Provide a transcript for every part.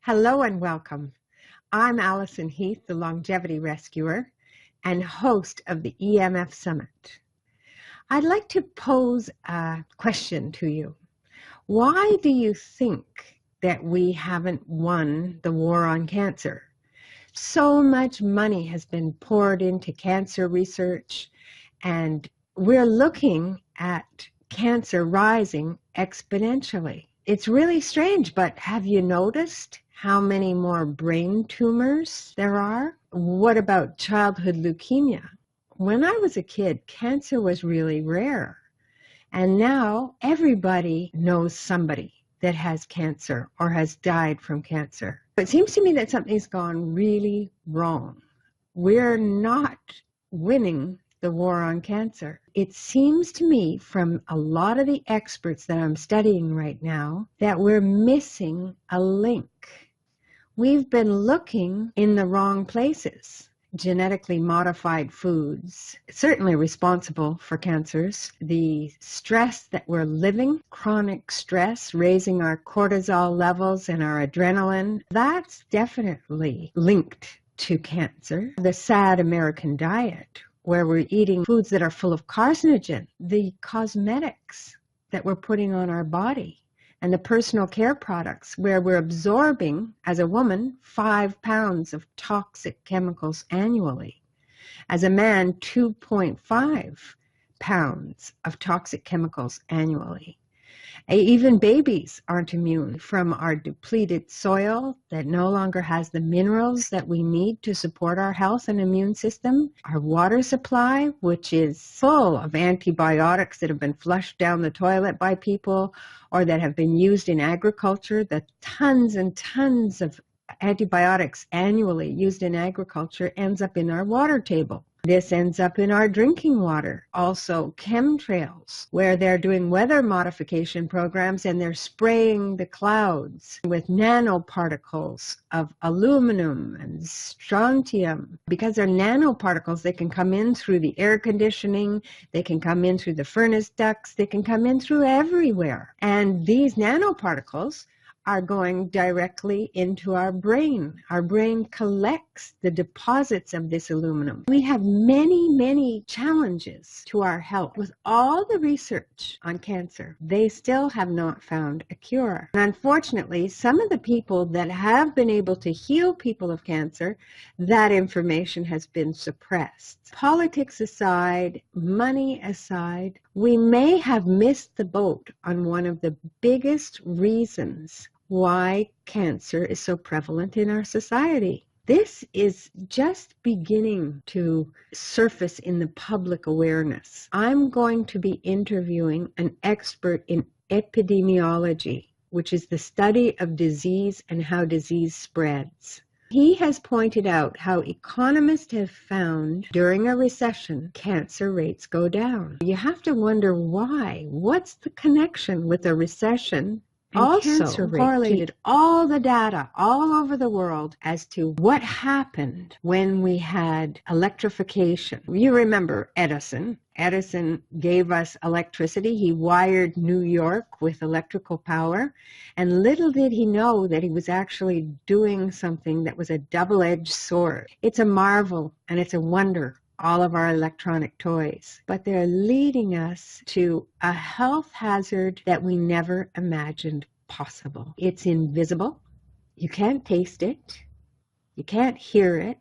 Hello and welcome. I'm Alison Heath, the Longevity Rescuer and host of the EMF Summit. I'd like to pose a question to you. Why do you think that we haven't won the war on cancer? So much money has been poured into cancer research, and we're looking at cancer rising exponentially. It's really strange, but have you noticed how many more brain tumors there are? What about childhood leukemia? When I was a kid, cancer was really rare. And now everybody knows somebody that has cancer or has died from cancer. It seems to me that something's gone really wrong. We're not winning the war on cancer. It seems to me from a lot of the experts that I'm studying right now that we're missing a link. We've been looking in the wrong places. Genetically modified foods, certainly responsible for cancers. The stress that we're living, chronic stress, raising our cortisol levels and our adrenaline, that's definitely linked to cancer. The sad American diet, where we're eating foods that are full of carcinogen, the cosmetics that we're putting on our body, and the personal care products where we're absorbing, as a woman, 5 pounds of toxic chemicals annually. As a man, 2.5 pounds of toxic chemicals annually. Even babies aren't immune from our depleted soil that no longer has the minerals that we need to support our health and immune system. Our water supply, which is full of antibiotics that have been flushed down the toilet by people or that have been used in agriculture, the tons and tons of antibiotics annually used in agriculture ends up in our water table. This ends up in our drinking water. Also chemtrails, where they're doing weather modification programs and they're spraying the clouds with nanoparticles of aluminum and strontium. Because they're nanoparticles, they can come in through the air conditioning, they can come in through the furnace ducts, they can come in through everywhere. And these nanoparticles are going directly into our brain. Our brain collects the deposits of this aluminum. We have many, many challenges to our health. With all the research on cancer, they still have not found a cure. And unfortunately, some of the people that have been able to heal people of cancer, that information has been suppressed. Politics aside, money aside, we may have missed the boat on one of the biggest reasons why cancer is so prevalent in our society. This is just beginning to surface in the public awareness. I'm going to be interviewing an expert in epidemiology, which is the study of disease and how disease spreads. He has pointed out how economists have found during a recession, cancer rates go down. You have to wonder why. What's the connection with a recession? And also correlated all the data all over the world as to what happened when we had electrification. You remember Edison. Edison gave us electricity. He wired New York with electrical power. And little did he know that he was actually doing something that was a double-edged sword. It's a marvel and it's a wonder, all of our electronic toys, but they're leading us to a health hazard that we never imagined possible. It's invisible. You can't taste it. You can't hear it.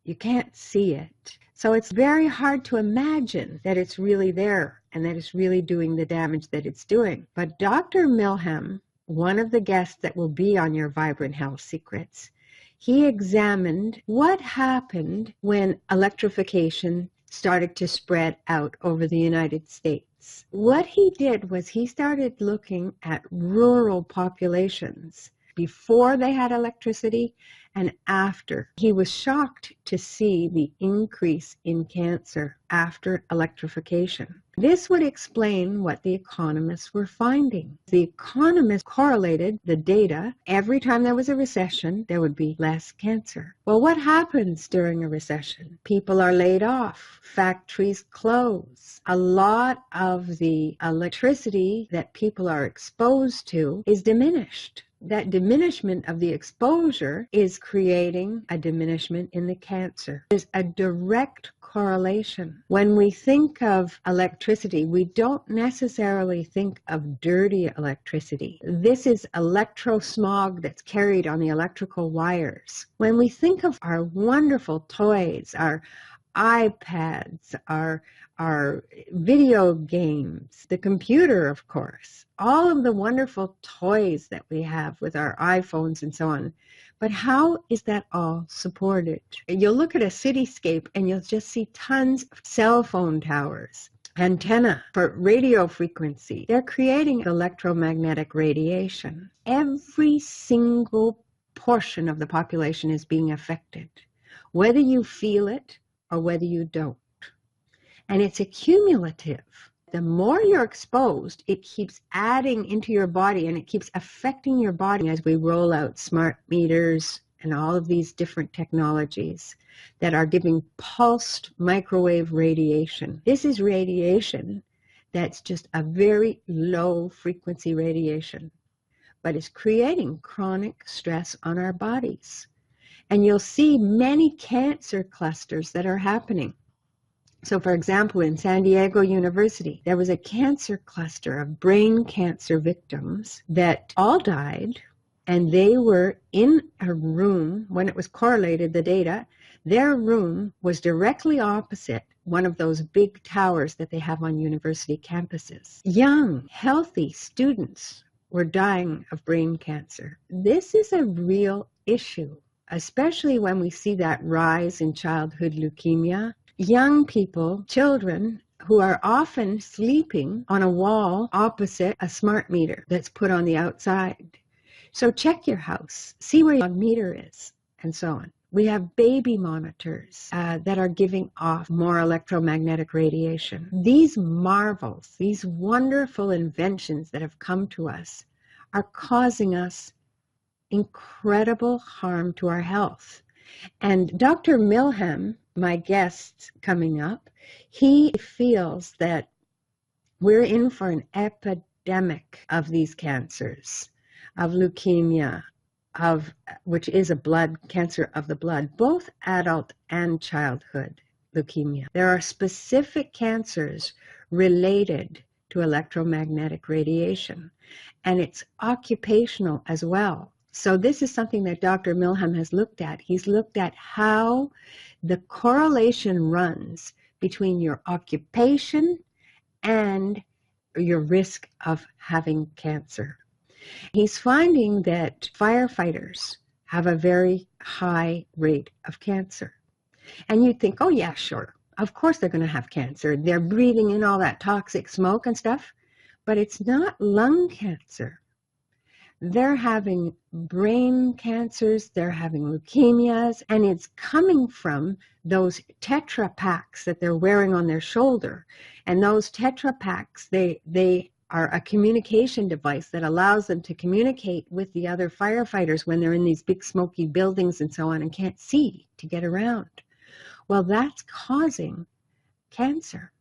You can't see it. So it's very hard to imagine that it's really there and that it's really doing the damage that it's doing. But Dr. Milham, one of the guests that will be on your Vibrant Health Secrets, he examined what happened when electrification started to spread out over the United States. What he did was he started looking at rural populations before they had electricity and after. He was shocked to see the increase in cancer after electrification. This would explain what the economists were finding. The economists correlated the data. Every time there was a recession, there would be less cancer. Well, what happens during a recession? People are laid off. Factories close. A lot of the electricity that people are exposed to is diminished. that diminishment of the exposure is creating a diminishment in the cancer. There's a direct correlation. When we think of electricity, we don't necessarily think of dirty electricity. This is electrosmog that's carried on the electrical wires. When we think of our wonderful toys, our iPads, our video games, the computer, of course, all of the wonderful toys that we have with our iPhones and so on. But how is that all supported? You'll look at a cityscape and you'll just see tons of cell phone towers, antenna for radio frequency. They're creating electromagnetic radiation. Every single portion of the population is being affected, whether you feel it or whether you don't. And it's accumulative. The more you're exposed, it keeps adding into your body and it keeps affecting your body as we roll out smart meters and all of these different technologies that are giving pulsed microwave radiation. This is radiation that's just a very low frequency radiation, but it's creating chronic stress on our bodies. And you'll see many cancer clusters that are happening. So, for example, in San Diego University, there was a cancer cluster of brain cancer victims that all died, and they were in a room, when it was correlated, the data, their room was directly opposite one of those big towers that they have on university campuses. Young, healthy students were dying of brain cancer. This is a real issue, especially when we see that rise in childhood leukemia. Young people, children, who are often sleeping on a wall opposite a smart meter that's put on the outside. So check your house, see where your meter is, and so on. We have baby monitors that are giving off more electromagnetic radiation. These marvels, these wonderful inventions that have come to us are causing us incredible harm to our health. And Dr. Milham, my guest coming up, he feels that we're in for an epidemic of these cancers, of leukemia, which is a blood cancer of the blood, both adult and childhood leukemia. There are specific cancers related to electromagnetic radiation, and it's occupational as well. So this is something that Dr. Milham has looked at. He's looked at how the correlation runs between your occupation and your risk of having cancer. He's finding that firefighters have a very high rate of cancer. And you'd think, oh yeah, sure, of course they're going to have cancer. They're breathing in all that toxic smoke and stuff, but it's not lung cancer. They're having brain cancers, they're having leukemias, and it's coming from those Tetra Paks that they're wearing on their shoulder. And those Tetra Paks, they are a communication device that allows them to communicate with the other firefighters when they're in these big smoky buildings and so on and can't see to get around. Well, that's causing cancer,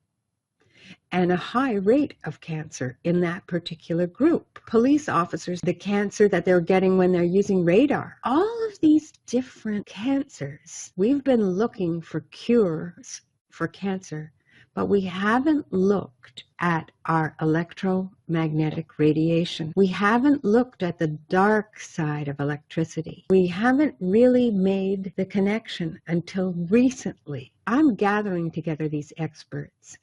and a high rate of cancer in that particular group. Police officers, the cancer that they're getting when they're using radar. All of these different cancers, we've been looking for cures for cancer, but we haven't looked at our electromagnetic radiation. We haven't looked at the dark side of electricity. We haven't really made the connection until recently. I'm gathering together these experts.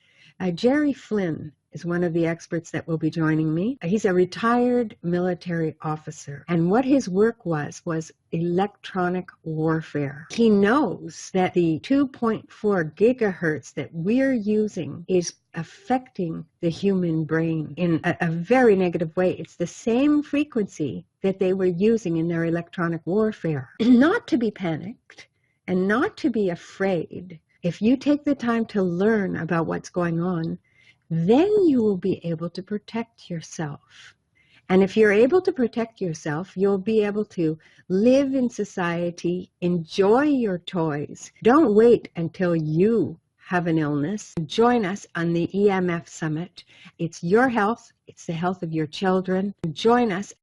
Jerry Flynn is one of the experts that will be joining me. He's a retired military officer, and what his work was electronic warfare. He knows that the 2.4 gigahertz that we're using is affecting the human brain in a very negative way. It's the same frequency that they were using in their electronic warfare. Not to be panicked and not to be afraid. If you take the time to learn about what's going on, then you will be able to protect yourself. And if you're able to protect yourself, you'll be able to live in society, enjoy your toys. Don't wait until you have an illness. Join us on the EMF Summit. It's your health. It's the health of your children. Join us